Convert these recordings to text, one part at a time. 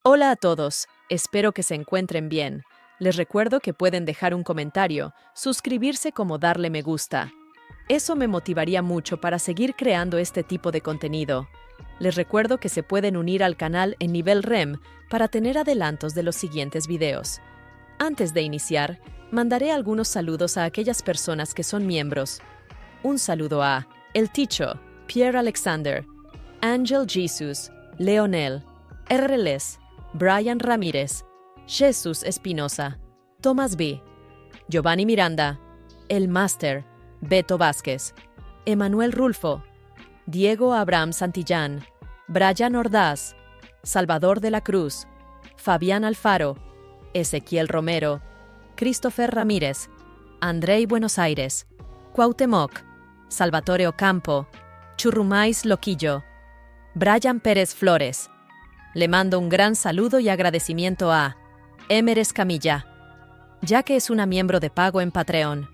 Hola a todos, espero que se encuentren bien. Les recuerdo que pueden dejar un comentario, suscribirse como darle me gusta. Eso me motivaría mucho para seguir creando este tipo de contenido. Les recuerdo que se pueden unir al canal en nivel REM para tener adelantos de los siguientes videos. Antes de iniciar, mandaré algunos saludos a aquellas personas que son miembros. Un saludo a El Ticho, Pierre Alexander, Angel Jesus, Leonel, RLS, Brian Ramírez, Jesús Espinosa, Tomás B., Giovanni Miranda, El Máster, Beto Vázquez, Emanuel Rulfo, Diego Abraham Santillán, Brian Ordaz, Salvador de la Cruz, Fabián Alfaro, Ezequiel Romero, Christopher Ramírez, Andrei Buenos Aires, Cuauhtémoc, Salvatore Ocampo, Churrumais Loquillo, Brian Pérez Flores. Le mando un gran saludo y agradecimiento a Emer Escamilla, ya que es una miembro de pago en Patreon.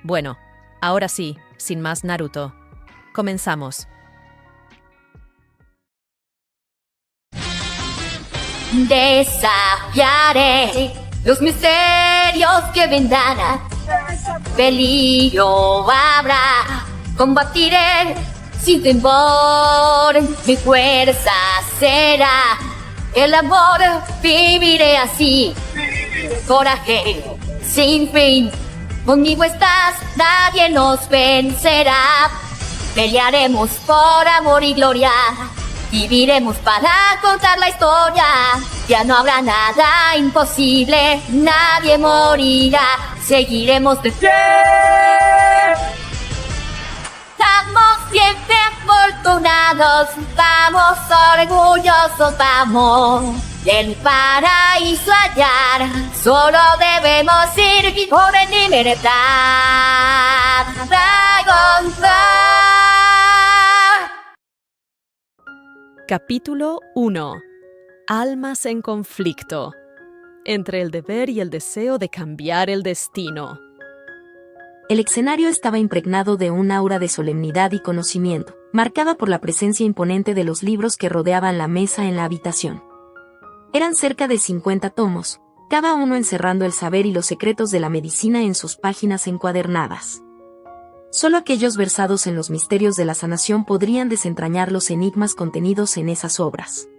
Bueno, ahora sí, sin más Naruto. Comenzamos. Desafiaré los misterios que vendrán. Peligro habrá, combatiré sin temor. Mi fuerza será el amor, viviré así. Coraje sin fin, conmigo estás, nadie nos vencerá. Pelearemos por amor y gloria, viviremos para contar la historia. Ya no habrá nada imposible, nadie morirá. Seguiremos de pie. Estamos siempre afortunados, vamos orgullosos, vamos del paraíso hallar. Solo debemos ir por en libertad. Dragon Ball. Capítulo 1. Almas en conflicto. Entre el deber y el deseo de cambiar el destino. El escenario estaba impregnado de un aura de solemnidad y conocimiento, marcada por la presencia imponente de los libros que rodeaban la mesa en la habitación. Eran cerca de 50 tomos, cada uno encerrando el saber y los secretos de la medicina en sus páginas encuadernadas. Solo aquellos versados en los misterios de la sanación podrían desentrañar los enigmas contenidos en esas obras.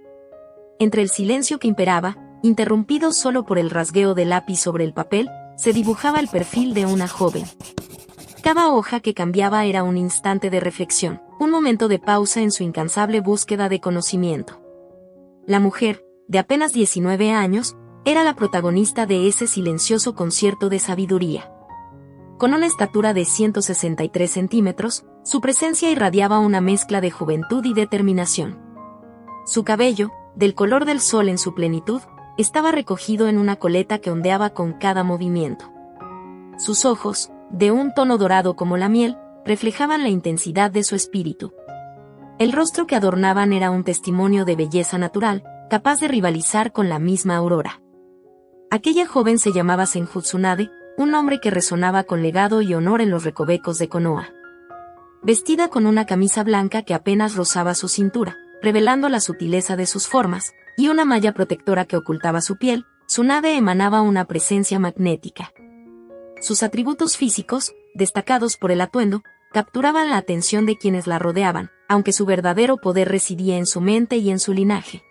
Entre el silencio que imperaba, interrumpido solo por el rasgueo del lápiz sobre el papel, se dibujaba el perfil de una joven. Cada hoja que cambiaba era un instante de reflexión, un momento de pausa en su incansable búsqueda de conocimiento. La mujer, de apenas 19 años, era la protagonista de ese silencioso concierto de sabiduría. Con una estatura de 163 centímetros, su presencia irradiaba una mezcla de juventud y determinación. Su cabello, del color del sol en su plenitud, estaba recogido en una coleta que ondeaba con cada movimiento. Sus ojos, de un tono dorado como la miel, reflejaban la intensidad de su espíritu. El rostro que adornaban era un testimonio de belleza natural, capaz de rivalizar con la misma aurora. Aquella joven se llamaba Senju Tsunade, un nombre que resonaba con legado y honor en los recovecos de Konoha. Vestida con una camisa blanca que apenas rozaba su cintura, revelando la sutileza de sus formas, y una malla protectora que ocultaba su piel, Tsunade emanaba una presencia magnética. Sus atributos físicos, destacados por el atuendo, capturaban la atención de quienes la rodeaban, aunque su verdadero poder residía en su mente y en su linaje.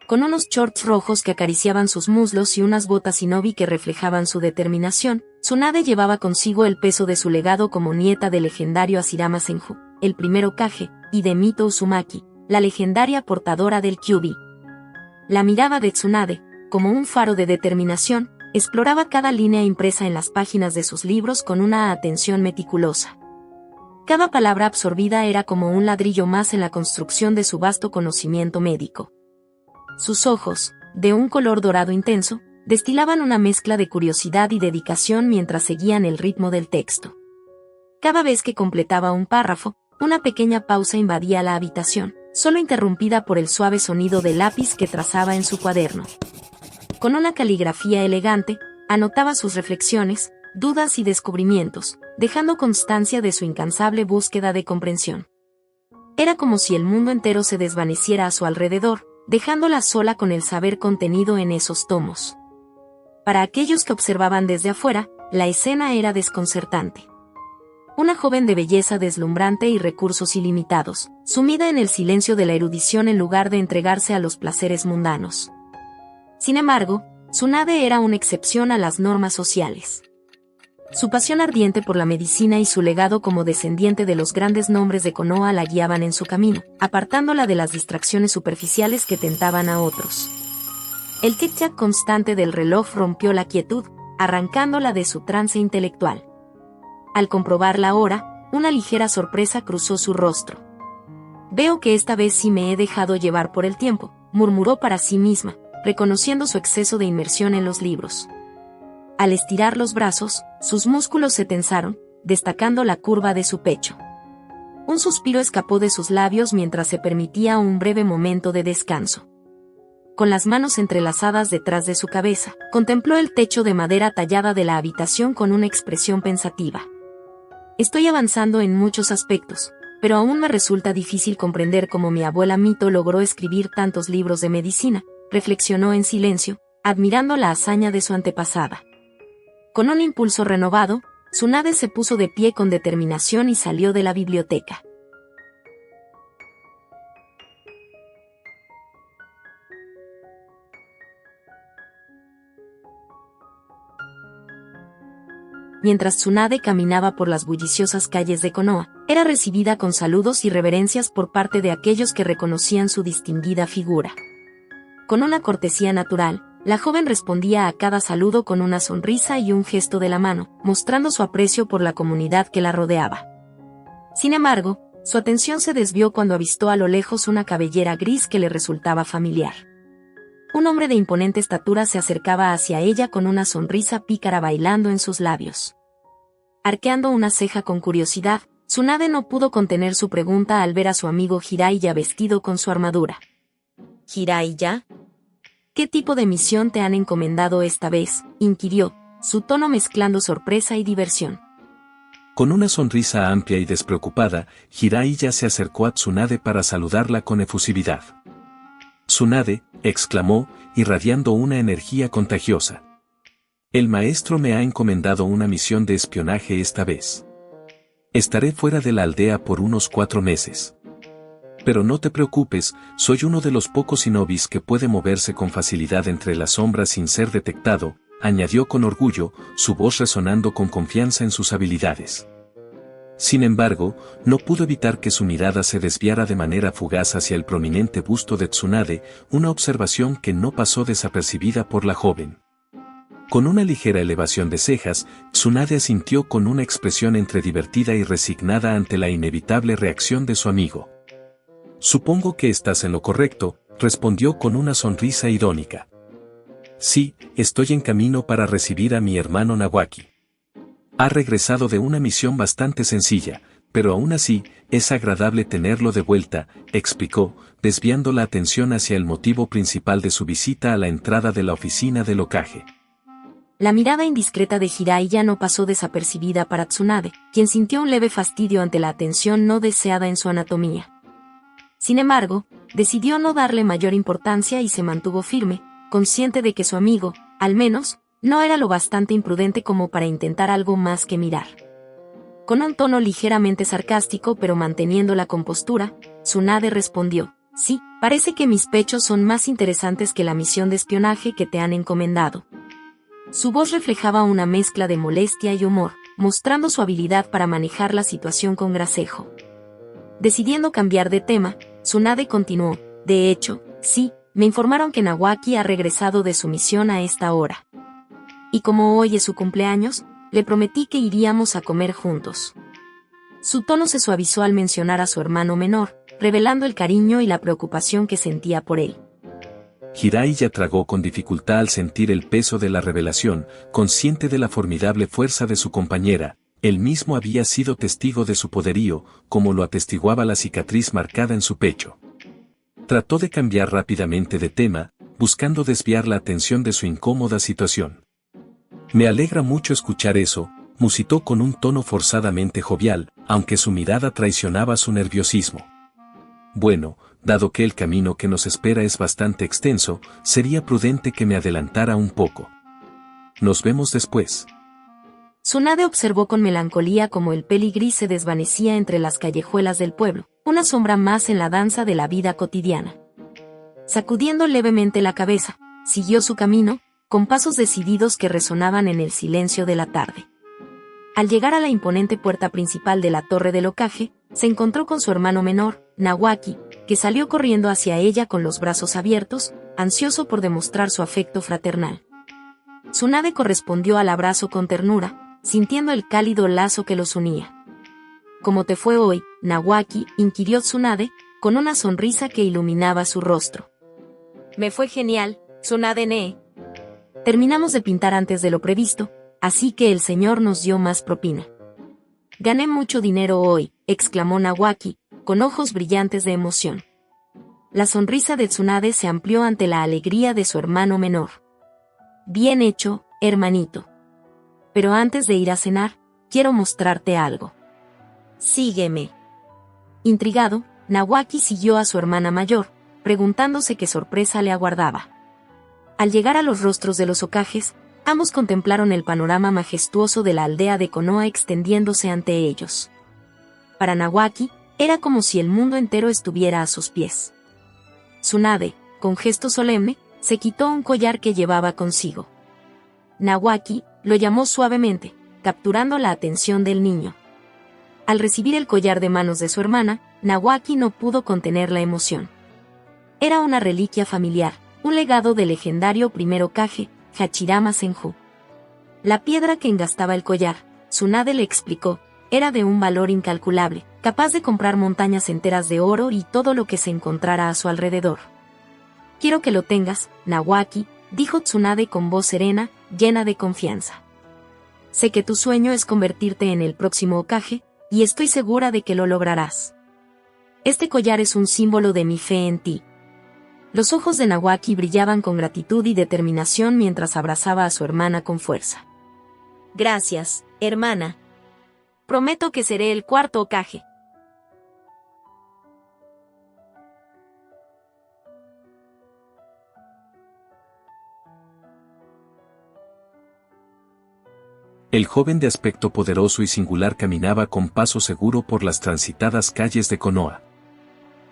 Con unos shorts rojos que acariciaban sus muslos y unas botas shinobi que reflejaban su determinación, Tsunade llevaba consigo el peso de su legado como nieta del legendario Hashirama Senju, el primer Hokage, y de Mito Uzumaki, la legendaria portadora del Kyuubi. La mirada de Tsunade, como un faro de determinación, exploraba cada línea impresa en las páginas de sus libros con una atención meticulosa. Cada palabra absorbida era como un ladrillo más en la construcción de su vasto conocimiento médico. Sus ojos, de un color dorado intenso, destilaban una mezcla de curiosidad y dedicación mientras seguían el ritmo del texto. Cada vez que completaba un párrafo, una pequeña pausa invadía la habitación, solo interrumpida por el suave sonido del lápiz que trazaba en su cuaderno. Con una caligrafía elegante, anotaba sus reflexiones, dudas y descubrimientos, dejando constancia de su incansable búsqueda de comprensión. Era como si el mundo entero se desvaneciera a su alrededor, dejándola sola con el saber contenido en esos tomos. Para aquellos que observaban desde afuera, la escena era desconcertante. Una joven de belleza deslumbrante y recursos ilimitados, sumida en el silencio de la erudición en lugar de entregarse a los placeres mundanos. Sin embargo, Tsunade era una excepción a las normas sociales. Su pasión ardiente por la medicina y su legado como descendiente de los grandes nombres de Konoha la guiaban en su camino, apartándola de las distracciones superficiales que tentaban a otros. El tic-tac constante del reloj rompió la quietud, arrancándola de su trance intelectual. Al comprobar la hora, una ligera sorpresa cruzó su rostro. «Veo que esta vez sí me he dejado llevar por el tiempo», murmuró para sí misma, reconociendo su exceso de inmersión en los libros. Al estirar los brazos, sus músculos se tensaron, destacando la curva de su pecho. Un suspiro escapó de sus labios mientras se permitía un breve momento de descanso. Con las manos entrelazadas detrás de su cabeza, contempló el techo de madera tallada de la habitación con una expresión pensativa. «Estoy avanzando en muchos aspectos, pero aún me resulta difícil comprender cómo mi abuela Mito logró escribir tantos libros de medicina», reflexionó en silencio, admirando la hazaña de su antepasada. Con un impulso renovado, Tsunade se puso de pie con determinación y salió de la biblioteca. Mientras Tsunade caminaba por las bulliciosas calles de Konoha, era recibida con saludos y reverencias por parte de aquellos que reconocían su distinguida figura. Con una cortesía natural, la joven respondía a cada saludo con una sonrisa y un gesto de la mano, mostrando su aprecio por la comunidad que la rodeaba. Sin embargo, su atención se desvió cuando avistó a lo lejos una cabellera gris que le resultaba familiar. Un hombre de imponente estatura se acercaba hacia ella con una sonrisa pícara bailando en sus labios. Arqueando una ceja con curiosidad, Tsunade no pudo contener su pregunta al ver a su amigo Jiraiya vestido con su armadura. «¿Jiraiya? ¿Qué tipo de misión te han encomendado esta vez?», inquirió, su tono mezclando sorpresa y diversión. Con una sonrisa amplia y despreocupada, Jiraiya se acercó a Tsunade para saludarla con efusividad. «Tsunade», exclamó, irradiando una energía contagiosa. «El maestro me ha encomendado una misión de espionaje esta vez. Estaré fuera de la aldea por unos 4 meses. Pero no te preocupes, soy uno de los pocos shinobis que puede moverse con facilidad entre las sombras sin ser detectado», añadió con orgullo, su voz resonando con confianza en sus habilidades. Sin embargo, no pudo evitar que su mirada se desviara de manera fugaz hacia el prominente busto de Tsunade, una observación que no pasó desapercibida por la joven. Con una ligera elevación de cejas, Tsunade asintió con una expresión entre divertida y resignada ante la inevitable reacción de su amigo. «Supongo que estás en lo correcto», respondió con una sonrisa irónica. «Sí, estoy en camino para recibir a mi hermano Nawaki. Ha regresado de una misión bastante sencilla, pero aún así, es agradable tenerlo de vuelta», explicó, desviando la atención hacia el motivo principal de su visita a la entrada de la oficina del Hokage. La mirada indiscreta de Jiraiya no pasó desapercibida para Tsunade, quien sintió un leve fastidio ante la atención no deseada en su anatomía. Sin embargo, decidió no darle mayor importancia y se mantuvo firme, consciente de que su amigo, al menos, no era lo bastante imprudente como para intentar algo más que mirar. Con un tono ligeramente sarcástico pero manteniendo la compostura, Tsunade respondió: «Sí, parece que mis pechos son más interesantes que la misión de espionaje que te han encomendado». Su voz reflejaba una mezcla de molestia y humor, mostrando su habilidad para manejar la situación con gracejo. Decidiendo cambiar de tema, Tsunade continuó: «De hecho, sí, me informaron que Nawaki ha regresado de su misión a esta hora. Y como hoy es su cumpleaños, le prometí que iríamos a comer juntos». Su tono se suavizó al mencionar a su hermano menor, revelando el cariño y la preocupación que sentía por él. Jiraiya tragó con dificultad al sentir el peso de la revelación, consciente de la formidable fuerza de su compañera. Él mismo había sido testigo de su poderío, como lo atestiguaba la cicatriz marcada en su pecho. Trató de cambiar rápidamente de tema, buscando desviar la atención de su incómoda situación. «Me alegra mucho escuchar eso», musitó con un tono forzadamente jovial, aunque su mirada traicionaba su nerviosismo. «Bueno, dado que el camino que nos espera es bastante extenso, sería prudente que me adelantara un poco. Nos vemos después. Tsunade observó con melancolía cómo el peligrí se desvanecía entre las callejuelas del pueblo, una sombra más en la danza de la vida cotidiana. Sacudiendo levemente la cabeza, siguió su camino, con pasos decididos que resonaban en el silencio de la tarde. Al llegar a la imponente puerta principal de la torre del ocaje, se encontró con su hermano menor, Nawaki, que salió corriendo hacia ella con los brazos abiertos, ansioso por demostrar su afecto fraternal. Tsunade correspondió al abrazo con ternura, sintiendo el cálido lazo que los unía. ¿Cómo te fue hoy, Nawaki?, inquirió Tsunade, con una sonrisa que iluminaba su rostro. Me fue genial, Tsunade-ne. Terminamos de pintar antes de lo previsto, así que el señor nos dio más propina. Gané mucho dinero hoy, exclamó Nawaki, con ojos brillantes de emoción. La sonrisa de Tsunade se amplió ante la alegría de su hermano menor. Bien hecho, hermanito. Pero antes de ir a cenar, quiero mostrarte algo. Sígueme. Intrigado, Nawaki siguió a su hermana mayor, preguntándose qué sorpresa le aguardaba. Al llegar a los rostros de los ocajes, ambos contemplaron el panorama majestuoso de la aldea de Konoha extendiéndose ante ellos. Para Nawaki, era como si el mundo entero estuviera a sus pies. Tsunade, con gesto solemne, se quitó un collar que llevaba consigo. Nawaki lo llamó suavemente, capturando la atención del niño. Al recibir el collar de manos de su hermana, Nawaki no pudo contener la emoción. Era una reliquia familiar, un legado del legendario primer Hokage, Hachirama Senju. La piedra que engastaba el collar, Tsunade le explicó, era de un valor incalculable, capaz de comprar montañas enteras de oro y todo lo que se encontrara a su alrededor. Quiero que lo tengas, Nawaki, dijo Tsunade con voz serena, llena de confianza. Sé que tu sueño es convertirte en el próximo Hokage, y estoy segura de que lo lograrás. Este collar es un símbolo de mi fe en ti. Los ojos de Nawaki brillaban con gratitud y determinación mientras abrazaba a su hermana con fuerza. Gracias, hermana. Prometo que seré el cuarto Hokage. El joven de aspecto poderoso y singular caminaba con paso seguro por las transitadas calles de Konoha.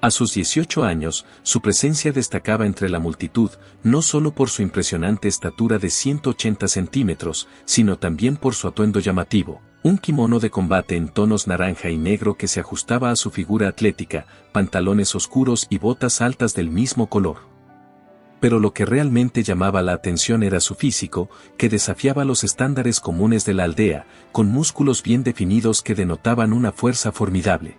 A sus 18 años, su presencia destacaba entre la multitud, no solo por su impresionante estatura de 180 centímetros, sino también por su atuendo llamativo, un kimono de combate en tonos naranja y negro que se ajustaba a su figura atlética, pantalones oscuros y botas altas del mismo color. Pero lo que realmente llamaba la atención era su físico, que desafiaba los estándares comunes de la aldea, con músculos bien definidos que denotaban una fuerza formidable.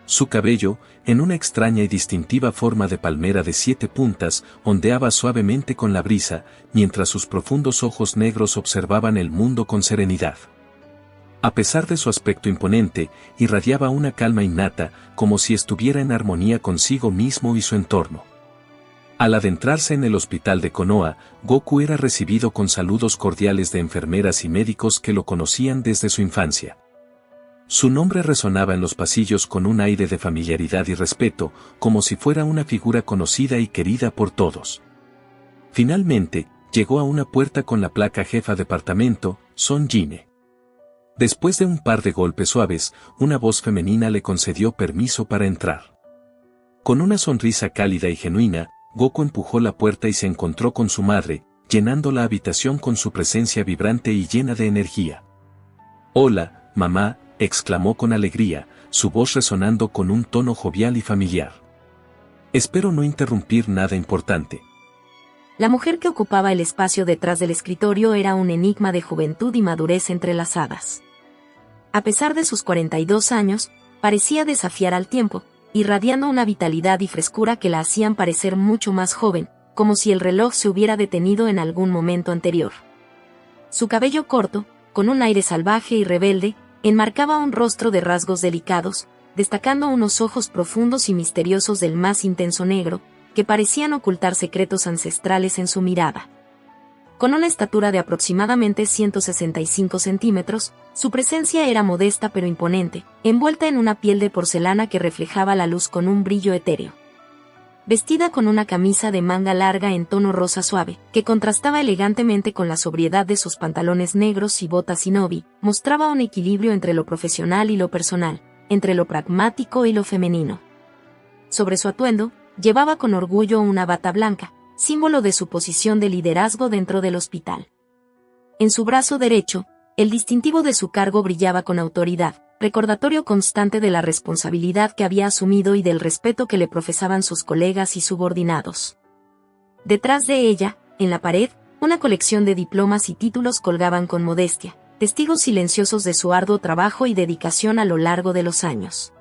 Su cabello, en una extraña y distintiva forma de palmera de 7 puntas, ondeaba suavemente con la brisa, mientras sus profundos ojos negros observaban el mundo con serenidad. A pesar de su aspecto imponente, irradiaba una calma innata, como si estuviera en armonía consigo mismo y su entorno. Al adentrarse en el hospital de Konoha, Goku era recibido con saludos cordiales de enfermeras y médicos que lo conocían desde su infancia. Su nombre resonaba en los pasillos con un aire de familiaridad y respeto, como si fuera una figura conocida y querida por todos. Finalmente, llegó a una puerta con la placa Jefa Departamento, Son Jine. Después de un par de golpes suaves, una voz femenina le concedió permiso para entrar. Con una sonrisa cálida y genuina, Goku empujó la puerta y se encontró con su madre, llenando la habitación con su presencia vibrante y llena de energía. «Hola, mamá», exclamó con alegría, su voz resonando con un tono jovial y familiar. «Espero no interrumpir nada importante». La mujer que ocupaba el espacio detrás del escritorio era un enigma de juventud y madurez entrelazadas. A pesar de sus 42 años, parecía desafiar al tiempo, irradiando una vitalidad y frescura que la hacían parecer mucho más joven, como si el reloj se hubiera detenido en algún momento anterior. Su cabello corto, con un aire salvaje y rebelde, enmarcaba un rostro de rasgos delicados, destacando unos ojos profundos y misteriosos del más intenso negro, que parecían ocultar secretos ancestrales en su mirada. Con una estatura de aproximadamente 165 centímetros, su presencia era modesta pero imponente, envuelta en una piel de porcelana que reflejaba la luz con un brillo etéreo. vestida con una camisa de manga larga en tono rosa suave, que contrastaba elegantemente con la sobriedad de sus pantalones negros y botas shinobi, mostraba un equilibrio entre lo profesional y lo personal, entre lo pragmático y lo femenino. Sobre su atuendo, llevaba con orgullo una bata blanca, símbolo de su posición de liderazgo dentro del hospital. En su brazo derecho, el distintivo de su cargo brillaba con autoridad, recordatorio constante de la responsabilidad que había asumido y del respeto que le profesaban sus colegas y subordinados. Detrás de ella, en la pared, una colección de diplomas y títulos colgaban con modestia, testigos silenciosos de su arduo trabajo y dedicación a lo largo de los años.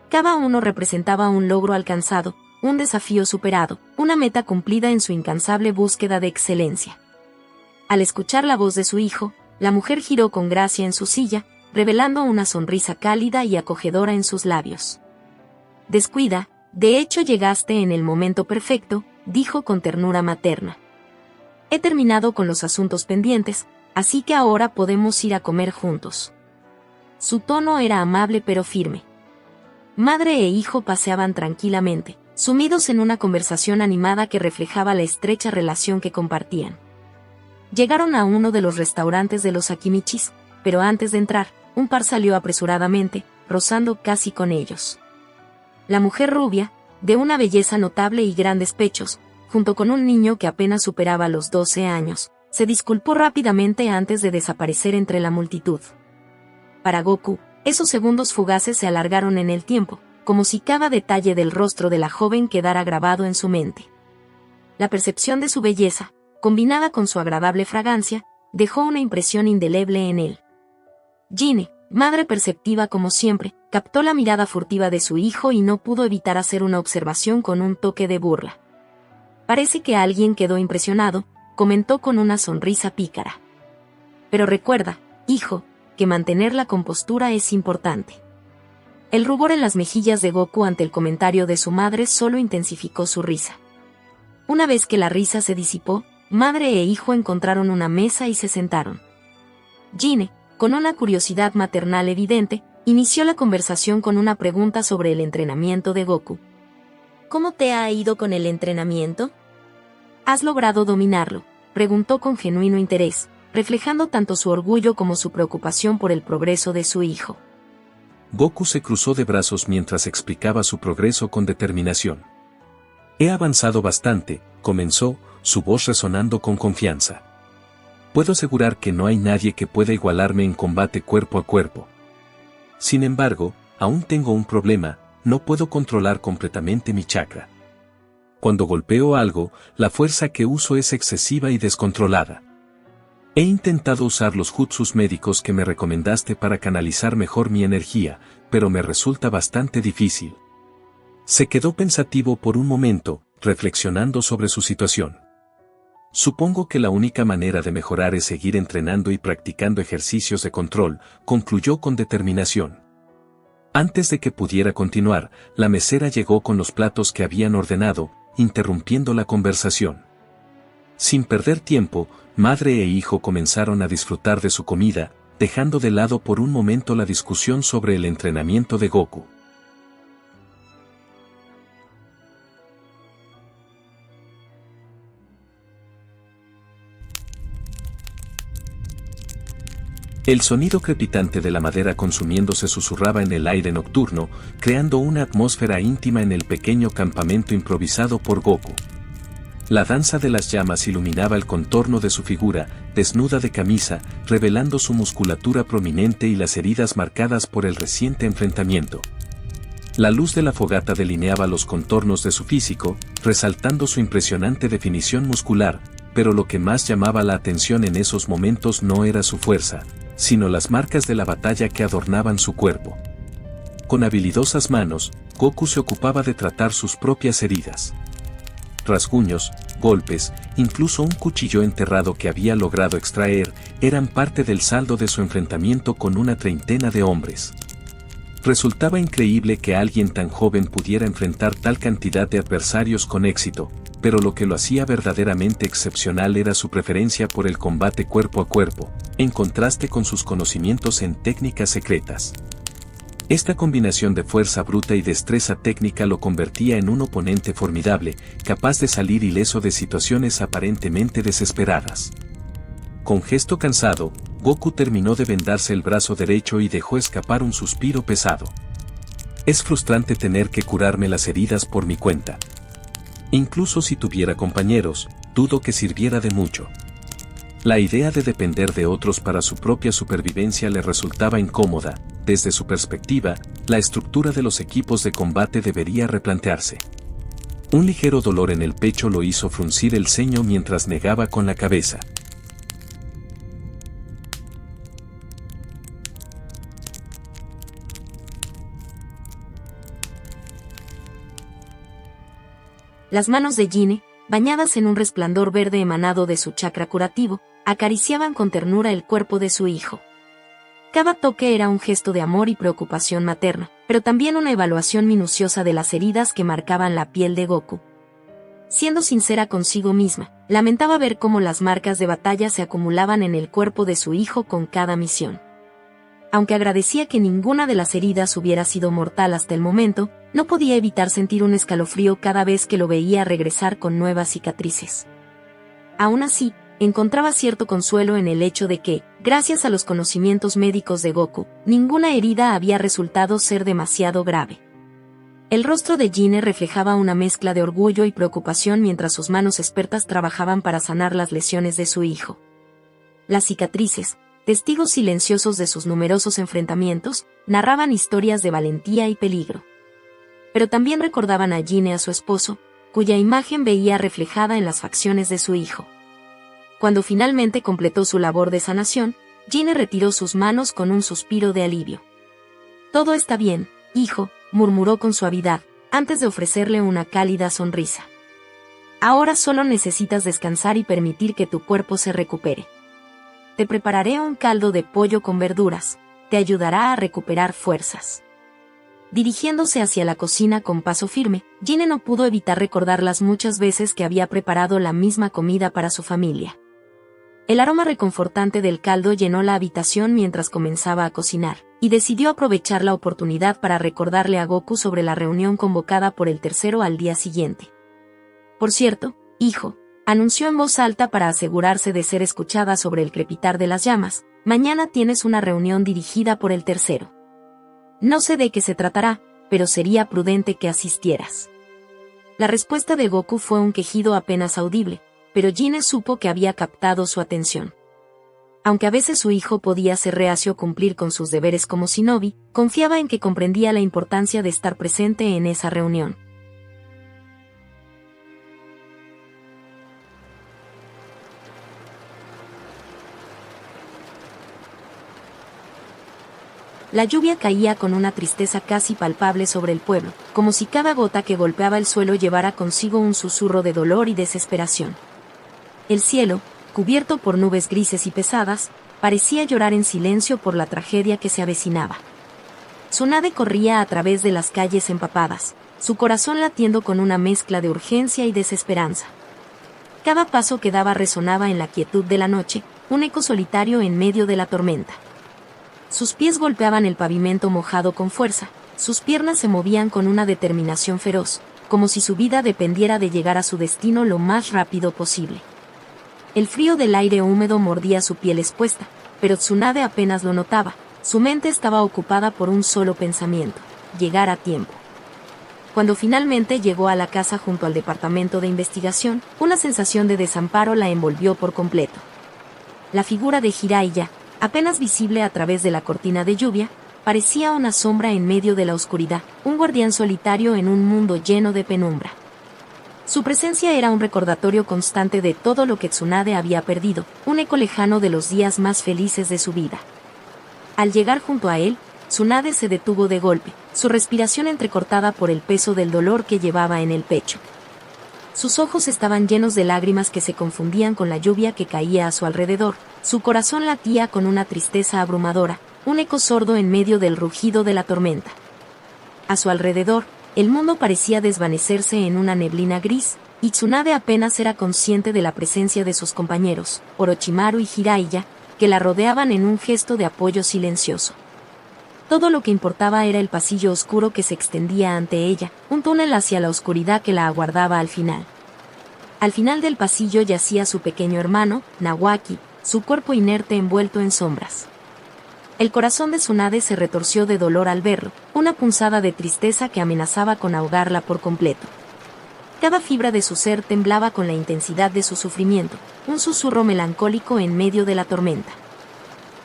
Cada uno representaba un logro alcanzado, un desafío superado, una meta cumplida en su incansable búsqueda de excelencia. Al escuchar la voz de su hijo, la mujer giró con gracia en su silla, revelando una sonrisa cálida y acogedora en sus labios. «Descuida, de hecho llegaste en el momento perfecto», dijo con ternura materna. «He terminado con los asuntos pendientes, así que ahora podemos ir a comer juntos». Su tono era amable pero firme. Madre e hijo paseaban tranquilamente, sumidos en una conversación animada que reflejaba la estrecha relación que compartían. Llegaron a uno de los restaurantes de los Akimichis, pero antes de entrar, un par salió apresuradamente, rozando casi con ellos. La mujer rubia, de una belleza notable y grandes pechos, junto con un niño que apenas superaba los 12 años, se disculpó rápidamente antes de desaparecer entre la multitud. Para Goku, esos segundos fugaces se alargaron en el tiempo, como si cada detalle del rostro de la joven quedara grabado en su mente. La percepción de su belleza, combinada con su agradable fragancia, dejó una impresión indeleble en él. Gine, madre perceptiva como siempre, captó la mirada furtiva de su hijo y no pudo evitar hacer una observación con un toque de burla. «Parece que alguien quedó impresionado», comentó con una sonrisa pícara. «Pero recuerda, hijo, que mantener la compostura es importante». El rubor en las mejillas de Goku ante el comentario de su madre solo intensificó su risa. Una vez que la risa se disipó, madre e hijo encontraron una mesa y se sentaron. Gine, con una curiosidad maternal evidente, inició la conversación con una pregunta sobre el entrenamiento de Goku. «¿Cómo te ha ido con el entrenamiento? ¿Has logrado dominarlo?», preguntó con genuino interés, reflejando tanto su orgullo como su preocupación por el progreso de su hijo. Goku se cruzó de brazos mientras explicaba su progreso con determinación. «He avanzado bastante», comenzó, su voz resonando con confianza. «Puedo asegurar que no hay nadie que pueda igualarme en combate cuerpo a cuerpo. Sin embargo, aún tengo un problema, no puedo controlar completamente mi chakra. Cuando golpeo algo, la fuerza que uso es excesiva y descontrolada. He intentado usar los jutsus médicos que me recomendaste para canalizar mejor mi energía, pero me resulta bastante difícil». Se quedó pensativo por un momento, reflexionando sobre su situación. «Supongo que la única manera de mejorar es seguir entrenando y practicando ejercicios de control», concluyó con determinación. Antes de que pudiera continuar, la mesera llegó con los platos que habían ordenado, interrumpiendo la conversación. Sin perder tiempo, madre e hijo comenzaron a disfrutar de su comida, dejando de lado por un momento la discusión sobre el entrenamiento de Goku. El sonido crepitante de la madera consumiéndose susurraba en el aire nocturno, creando una atmósfera íntima en el pequeño campamento improvisado por Goku. La danza de las llamas iluminaba el contorno de su figura, desnuda de camisa, revelando su musculatura prominente y las heridas marcadas por el reciente enfrentamiento. La luz de la fogata delineaba los contornos de su físico, resaltando su impresionante definición muscular, pero lo que más llamaba la atención en esos momentos no era su fuerza, sino las marcas de la batalla que adornaban su cuerpo. Con habilidosas manos, Goku se ocupaba de tratar sus propias heridas. Rasguños, golpes, incluso un cuchillo enterrado que había logrado extraer, eran parte del saldo de su enfrentamiento con una treintena de hombres. Resultaba increíble que alguien tan joven pudiera enfrentar tal cantidad de adversarios con éxito, pero lo que lo hacía verdaderamente excepcional era su preferencia por el combate cuerpo a cuerpo, en contraste con sus conocimientos en técnicas secretas. Esta combinación de fuerza bruta y destreza técnica lo convertía en un oponente formidable, capaz de salir ileso de situaciones aparentemente desesperadas. Con gesto cansado, Goku terminó de vendarse el brazo derecho y dejó escapar un suspiro pesado. Es frustrante tener que curarme las heridas por mi cuenta. Incluso si tuviera compañeros, dudo que sirviera de mucho. La idea de depender de otros para su propia supervivencia le resultaba incómoda. Desde su perspectiva, la estructura de los equipos de combate debería replantearse. Un ligero dolor en el pecho lo hizo fruncir el ceño mientras negaba con la cabeza. Las manos de Gine, bañadas en un resplandor verde emanado de su chakra curativo, acariciaban con ternura el cuerpo de su hijo. Cada toque era un gesto de amor y preocupación materna, pero también una evaluación minuciosa de las heridas que marcaban la piel de Goku. Siendo sincera consigo misma, lamentaba ver cómo las marcas de batalla se acumulaban en el cuerpo de su hijo con cada misión. Aunque agradecía que ninguna de las heridas hubiera sido mortal hasta el momento, no podía evitar sentir un escalofrío cada vez que lo veía regresar con nuevas cicatrices. Aún así, encontraba cierto consuelo en el hecho de que, gracias a los conocimientos médicos de Goku, ninguna herida había resultado ser demasiado grave. El rostro de Gine reflejaba una mezcla de orgullo y preocupación mientras sus manos expertas trabajaban para sanar las lesiones de su hijo. Las cicatrices, testigos silenciosos de sus numerosos enfrentamientos, narraban historias de valentía y peligro. Pero también recordaban a Gine a su esposo, cuya imagen veía reflejada en las facciones de su hijo. Cuando finalmente completó su labor de sanación, Gine retiró sus manos con un suspiro de alivio. «Todo está bien, hijo», murmuró con suavidad, antes de ofrecerle una cálida sonrisa. «Ahora solo necesitas descansar y permitir que tu cuerpo se recupere. Te prepararé un caldo de pollo con verduras, te ayudará a recuperar fuerzas». Dirigiéndose hacia la cocina con paso firme, Gine no pudo evitar recordar las muchas veces que había preparado la misma comida para su familia. El aroma reconfortante del caldo llenó la habitación mientras comenzaba a cocinar, y decidió aprovechar la oportunidad para recordarle a Goku sobre la reunión convocada por el tercero al día siguiente. «Por cierto, hijo», anunció en voz alta para asegurarse de ser escuchada sobre el crepitar de las llamas, «mañana tienes una reunión dirigida por el tercero. No sé de qué se tratará, pero sería prudente que asistieras». La respuesta de Goku fue un quejido apenas audible, pero Gine supo que había captado su atención. Aunque a veces su hijo podía ser reacio a cumplir con sus deberes como shinobi, confiaba en que comprendía la importancia de estar presente en esa reunión. La lluvia caía con una tristeza casi palpable sobre el pueblo, como si cada gota que golpeaba el suelo llevara consigo un susurro de dolor y desesperación. El cielo, cubierto por nubes grises y pesadas, parecía llorar en silencio por la tragedia que se avecinaba. Tsunade corría a través de las calles empapadas, su corazón latiendo con una mezcla de urgencia y desesperanza. Cada paso que daba resonaba en la quietud de la noche, un eco solitario en medio de la tormenta. Sus pies golpeaban el pavimento mojado con fuerza, sus piernas se movían con una determinación feroz, como si su vida dependiera de llegar a su destino lo más rápido posible. El frío del aire húmedo mordía su piel expuesta, pero Tsunade apenas lo notaba, su mente estaba ocupada por un solo pensamiento: llegar a tiempo. Cuando finalmente llegó a la casa junto al departamento de investigación, una sensación de desamparo la envolvió por completo. La figura de Jiraiya, apenas visible a través de la cortina de lluvia, parecía una sombra en medio de la oscuridad, un guardián solitario en un mundo lleno de penumbra. Su presencia era un recordatorio constante de todo lo que Tsunade había perdido, un eco lejano de los días más felices de su vida. Al llegar junto a él, Tsunade se detuvo de golpe, su respiración entrecortada por el peso del dolor que llevaba en el pecho. Sus ojos estaban llenos de lágrimas que se confundían con la lluvia que caía a su alrededor, su corazón latía con una tristeza abrumadora, un eco sordo en medio del rugido de la tormenta. A su alrededor, el mundo parecía desvanecerse en una neblina gris, y Tsunade apenas era consciente de la presencia de sus compañeros, Orochimaru y Jiraiya, que la rodeaban en un gesto de apoyo silencioso. Todo lo que importaba era el pasillo oscuro que se extendía ante ella, un túnel hacia la oscuridad que la aguardaba al final. Al final del pasillo yacía su pequeño hermano, Nawaki, su cuerpo inerte envuelto en sombras. El corazón de Tsunade se retorció de dolor al verlo, una punzada de tristeza que amenazaba con ahogarla por completo. Cada fibra de su ser temblaba con la intensidad de su sufrimiento, un susurro melancólico en medio de la tormenta.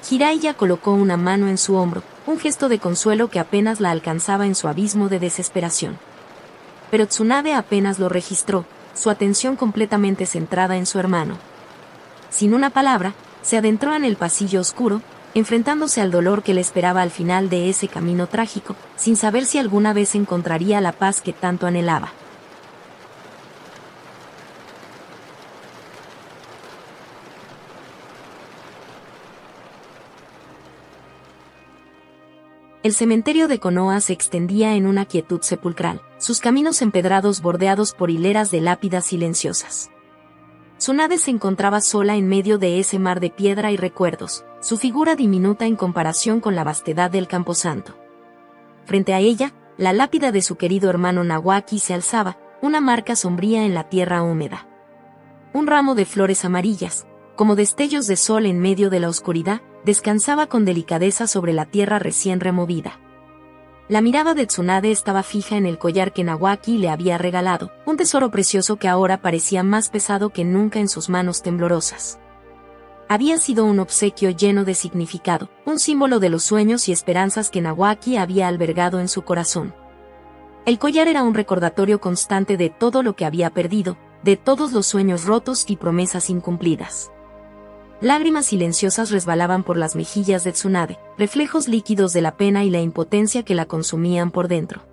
Jiraiya colocó una mano en su hombro, un gesto de consuelo que apenas la alcanzaba en su abismo de desesperación. Pero Tsunade apenas lo registró, su atención completamente centrada en su hermano. Sin una palabra, se adentró en el pasillo oscuro, enfrentándose al dolor que le esperaba al final de ese camino trágico, sin saber si alguna vez encontraría la paz que tanto anhelaba. El cementerio de Konoha se extendía en una quietud sepulcral, sus caminos empedrados bordeados por hileras de lápidas silenciosas. Tsunade se encontraba sola en medio de ese mar de piedra y recuerdos, su figura diminuta en comparación con la vastedad del camposanto. Frente a ella, la lápida de su querido hermano Nawaki se alzaba, una marca sombría en la tierra húmeda. Un ramo de flores amarillas, como destellos de sol en medio de la oscuridad, descansaba con delicadeza sobre la tierra recién removida. La mirada de Tsunade estaba fija en el collar que Nawaki le había regalado, un tesoro precioso que ahora parecía más pesado que nunca en sus manos temblorosas. Había sido un obsequio lleno de significado, un símbolo de los sueños y esperanzas que Nawaki había albergado en su corazón. El collar era un recordatorio constante de todo lo que había perdido, de todos los sueños rotos y promesas incumplidas. Lágrimas silenciosas resbalaban por las mejillas de Tsunade, reflejos líquidos de la pena y la impotencia que la consumían por dentro.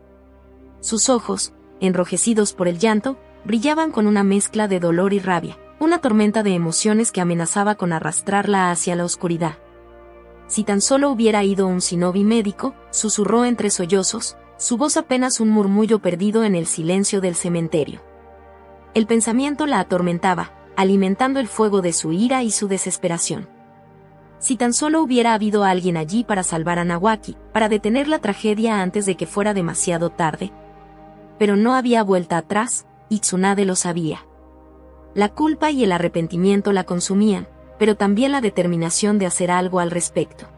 Sus ojos, enrojecidos por el llanto, brillaban con una mezcla de dolor y rabia, una tormenta de emociones que amenazaba con arrastrarla hacia la oscuridad. Si tan solo hubiera ido un shinobi médico, susurró entre sollozos, su voz apenas un murmullo perdido en el silencio del cementerio. El pensamiento la atormentaba, alimentando el fuego de su ira y su desesperación. Si tan solo hubiera habido alguien allí para salvar a Nawaki, para detener la tragedia antes de que fuera demasiado tarde. Pero no había vuelta atrás, y Tsunade lo sabía. La culpa y el arrepentimiento la consumían, pero también la determinación de hacer algo al respecto.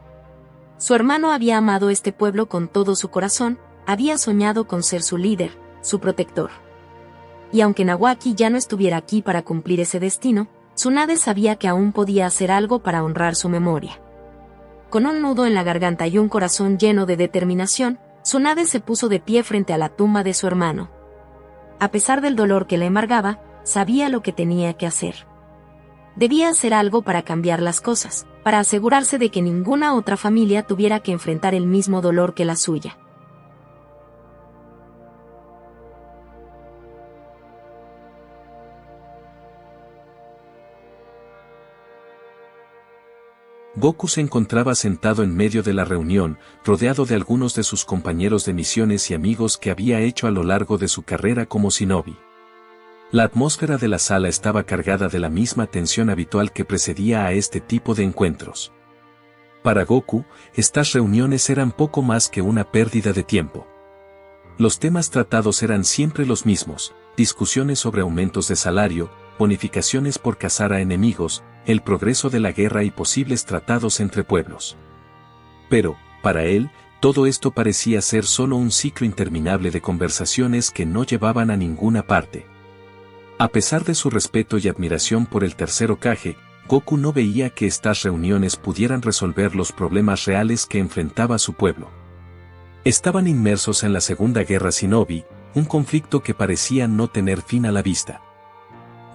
Su hermano había amado este pueblo con todo su corazón, había soñado con ser su líder, su protector. Y aunque Nawaki ya no estuviera aquí para cumplir ese destino, Tsunade sabía que aún podía hacer algo para honrar su memoria. Con un nudo en la garganta y un corazón lleno de determinación, Tsunade se puso de pie frente a la tumba de su hermano. A pesar del dolor que la embargaba, sabía lo que tenía que hacer. Debía hacer algo para cambiar las cosas, para asegurarse de que ninguna otra familia tuviera que enfrentar el mismo dolor que la suya. Goku se encontraba sentado en medio de la reunión, rodeado de algunos de sus compañeros de misiones y amigos que había hecho a lo largo de su carrera como shinobi. La atmósfera de la sala estaba cargada de la misma tensión habitual que precedía a este tipo de encuentros. Para Goku, estas reuniones eran poco más que una pérdida de tiempo. Los temas tratados eran siempre los mismos: discusiones sobre aumentos de salario, bonificaciones por cazar a enemigos, el progreso de la guerra y posibles tratados entre pueblos. Pero, para él, todo esto parecía ser solo un ciclo interminable de conversaciones que no llevaban a ninguna parte. A pesar de su respeto y admiración por el tercer Hokage, Goku no veía que estas reuniones pudieran resolver los problemas reales que enfrentaba su pueblo. Estaban inmersos en la Segunda Guerra Shinobi, un conflicto que parecía no tener fin a la vista.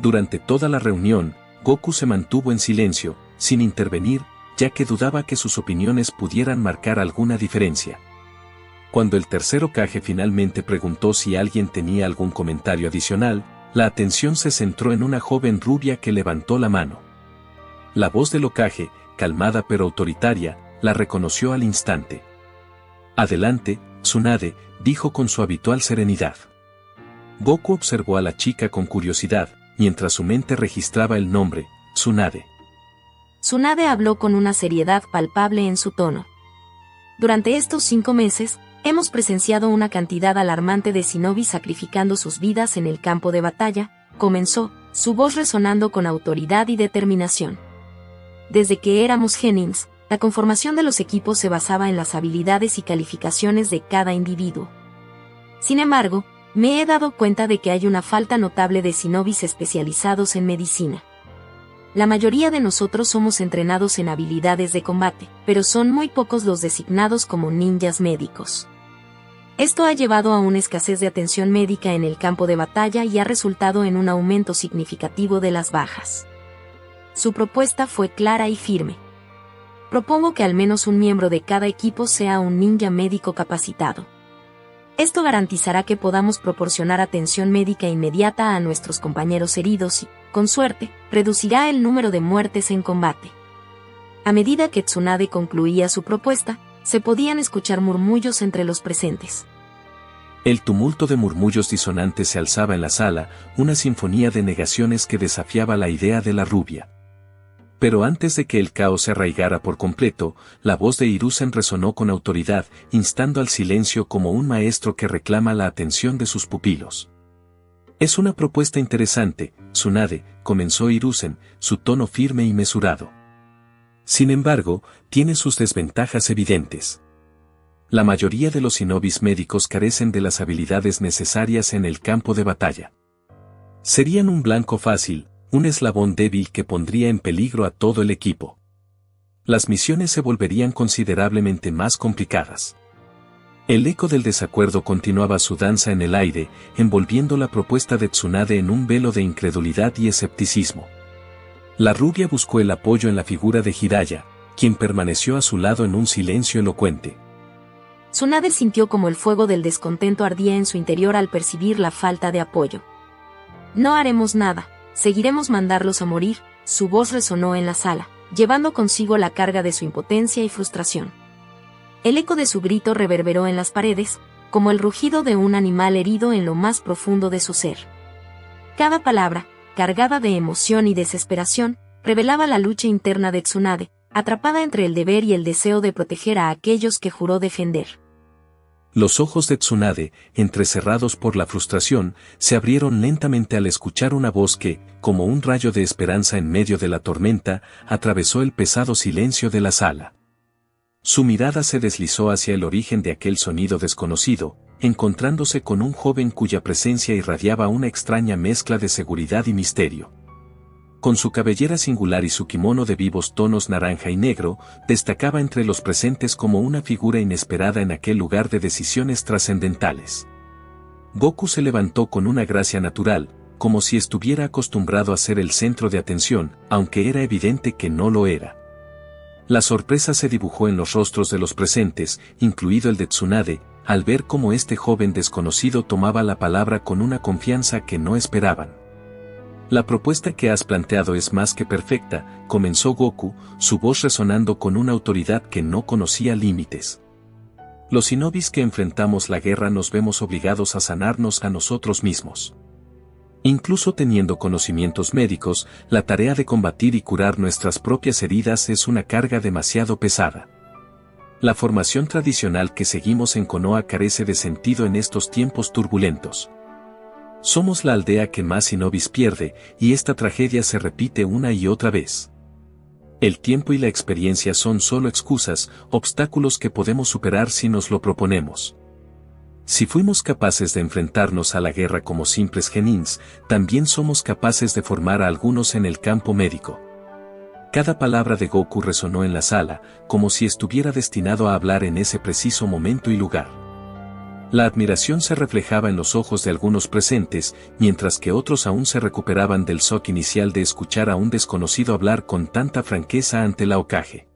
Durante toda la reunión, Goku se mantuvo en silencio, sin intervenir, ya que dudaba que sus opiniones pudieran marcar alguna diferencia. Cuando el tercer Hokage finalmente preguntó si alguien tenía algún comentario adicional, la atención se centró en una joven rubia que levantó la mano. La voz del Hokage, calmada pero autoritaria, la reconoció al instante. «Adelante, Tsunade», dijo con su habitual serenidad. Goku observó a la chica con curiosidad, mientras su mente registraba el nombre, Tsunade. Tsunade habló con una seriedad palpable en su tono. Durante estos 5 meses, hemos presenciado una cantidad alarmante de shinobi sacrificando sus vidas en el campo de batalla, comenzó, su voz resonando con autoridad y determinación. Desde que éramos genins, la conformación de los equipos se basaba en las habilidades y calificaciones de cada individuo. Sin embargo, me he dado cuenta de que hay una falta notable de shinobis especializados en medicina. La mayoría de nosotros somos entrenados en habilidades de combate, pero son muy pocos los designados como ninjas médicos. Esto ha llevado a una escasez de atención médica en el campo de batalla y ha resultado en un aumento significativo de las bajas. Su propuesta fue clara y firme. Propongo que al menos un miembro de cada equipo sea un ninja médico capacitado. Esto garantizará que podamos proporcionar atención médica inmediata a nuestros compañeros heridos y, con suerte, reducirá el número de muertes en combate. A medida que Tsunade concluía su propuesta, se podían escuchar murmullos entre los presentes. El tumulto de murmullos disonantes se alzaba en la sala, una sinfonía de negaciones que desafiaba la idea de la rubia. Pero antes de que el caos se arraigara por completo, la voz de Hiruzen resonó con autoridad, instando al silencio como un maestro que reclama la atención de sus pupilos. Es una propuesta interesante, Tsunade, comenzó Hiruzen, su tono firme y mesurado. Sin embargo, tiene sus desventajas evidentes. La mayoría de los shinobis médicos carecen de las habilidades necesarias en el campo de batalla. Serían un blanco fácil, un eslabón débil que pondría en peligro a todo el equipo. Las misiones se volverían considerablemente más complicadas. El eco del desacuerdo continuaba su danza en el aire, envolviendo la propuesta de Tsunade en un velo de incredulidad y escepticismo. La rubia buscó el apoyo en la figura de Jiraiya, quien permaneció a su lado en un silencio elocuente. Tsunade sintió como el fuego del descontento ardía en su interior al percibir la falta de apoyo. No haremos nada. Seguiremos mandarlos a morir, su voz resonó en la sala, llevando consigo la carga de su impotencia y frustración. El eco de su grito reverberó en las paredes, como el rugido de un animal herido en lo más profundo de su ser. Cada palabra, cargada de emoción y desesperación, revelaba la lucha interna de Tsunade, atrapada entre el deber y el deseo de proteger a aquellos que juró defender. Los ojos de Tsunade, entrecerrados por la frustración, se abrieron lentamente al escuchar una voz que, como un rayo de esperanza en medio de la tormenta, atravesó el pesado silencio de la sala. Su mirada se deslizó hacia el origen de aquel sonido desconocido, encontrándose con un joven cuya presencia irradiaba una extraña mezcla de seguridad y misterio. Con su cabellera singular y su kimono de vivos tonos naranja y negro, destacaba entre los presentes como una figura inesperada en aquel lugar de decisiones trascendentales. Goku se levantó con una gracia natural, como si estuviera acostumbrado a ser el centro de atención, aunque era evidente que no lo era. La sorpresa se dibujó en los rostros de los presentes, incluido el de Tsunade, al ver cómo este joven desconocido tomaba la palabra con una confianza que no esperaban. La propuesta que has planteado es más que perfecta, comenzó Goku, su voz resonando con una autoridad que no conocía límites. Los shinobis que enfrentamos la guerra nos vemos obligados a sanarnos a nosotros mismos. Incluso teniendo conocimientos médicos, la tarea de combatir y curar nuestras propias heridas es una carga demasiado pesada. La formación tradicional que seguimos en Konoha carece de sentido en estos tiempos turbulentos. Somos la aldea que más shinobis pierde, y esta tragedia se repite una y otra vez. El tiempo y la experiencia son solo excusas, obstáculos que podemos superar si nos lo proponemos. Si fuimos capaces de enfrentarnos a la guerra como simples genins, también somos capaces de formar a algunos en el campo médico. Cada palabra de Goku resonó en la sala, como si estuviera destinado a hablar en ese preciso momento y lugar. La admiración se reflejaba en los ojos de algunos presentes, mientras que otros aún se recuperaban del shock inicial de escuchar a un desconocido hablar con tanta franqueza ante la Hokage.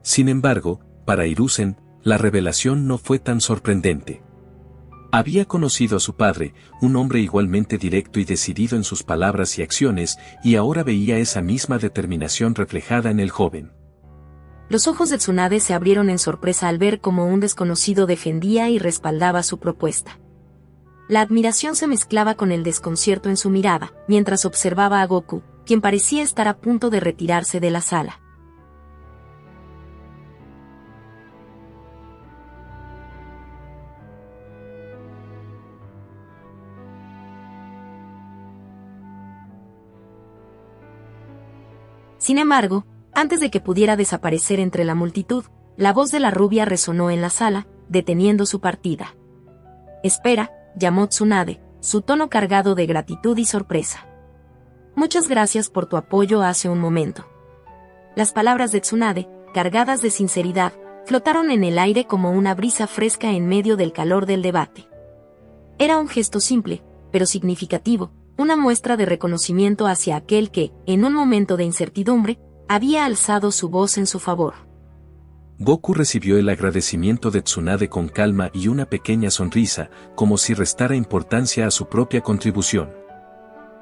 Sin embargo, para Hiruzen, la revelación no fue tan sorprendente. Había conocido a su padre, un hombre igualmente directo y decidido en sus palabras y acciones, y ahora veía esa misma determinación reflejada en el joven. Los ojos de Tsunade se abrieron en sorpresa al ver cómo un desconocido defendía y respaldaba su propuesta. La admiración se mezclaba con el desconcierto en su mirada, mientras observaba a Goku, quien parecía estar a punto de retirarse de la sala. Sin embargo, antes de que pudiera desaparecer entre la multitud, la voz de la rubia resonó en la sala, deteniendo su partida. «Espera», llamó Tsunade, su tono cargado de gratitud y sorpresa. «Muchas gracias por tu apoyo hace un momento». Las palabras de Tsunade, cargadas de sinceridad, flotaron en el aire como una brisa fresca en medio del calor del debate. Era un gesto simple, pero significativo, una muestra de reconocimiento hacia aquel que, en un momento de incertidumbre, había alzado su voz en su favor. Goku recibió el agradecimiento de Tsunade con calma y una pequeña sonrisa, como si restara importancia a su propia contribución.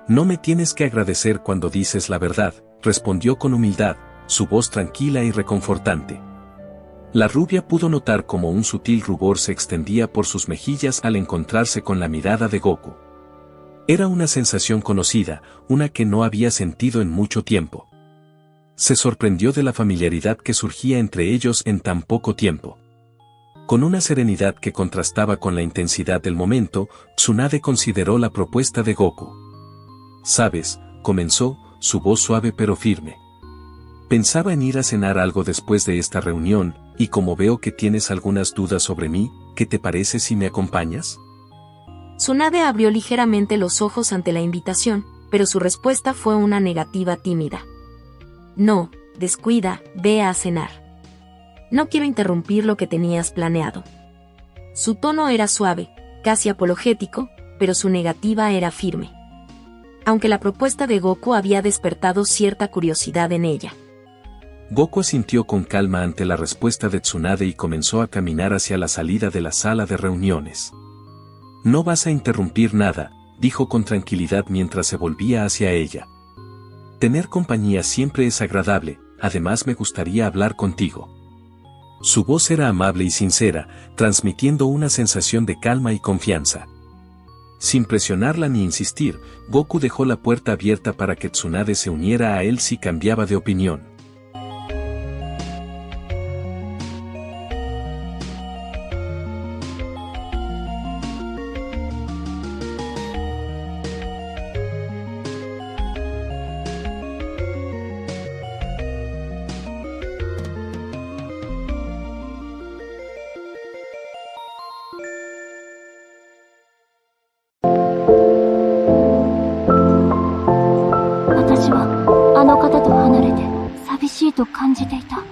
«No me tienes que agradecer cuando dices la verdad», respondió con humildad, su voz tranquila y reconfortante. La rubia pudo notar cómo un sutil rubor se extendía por sus mejillas al encontrarse con la mirada de Goku. Era una sensación conocida, una que no había sentido en mucho tiempo. Se sorprendió de la familiaridad que surgía entre ellos en tan poco tiempo. Con una serenidad que contrastaba con la intensidad del momento, Tsunade consideró la propuesta de Goku. «¿Sabes?», comenzó, su voz suave pero firme. «Pensaba en ir a cenar algo después de esta reunión, y como veo que tienes algunas dudas sobre mí, ¿qué te parece si me acompañas?». Tsunade abrió ligeramente los ojos ante la invitación, pero su respuesta fue una negativa tímida. «No, descuida, ve a cenar. No quiero interrumpir lo que tenías planeado». Su tono era suave, casi apologético, pero su negativa era firme. Aunque la propuesta de Goku había despertado cierta curiosidad en ella. Goku asintió con calma ante la respuesta de Tsunade y comenzó a caminar hacia la salida de la sala de reuniones. «No vas a interrumpir nada», dijo con tranquilidad mientras se volvía hacia ella. «Tener compañía siempre es agradable, además me gustaría hablar contigo». Su voz era amable y sincera, transmitiendo una sensación de calma y confianza. Sin presionarla ni insistir, Goku dejó la puerta abierta para que Tsunade se uniera a él si cambiaba de opinión. «私はあの方と離れて寂しいと感じていた。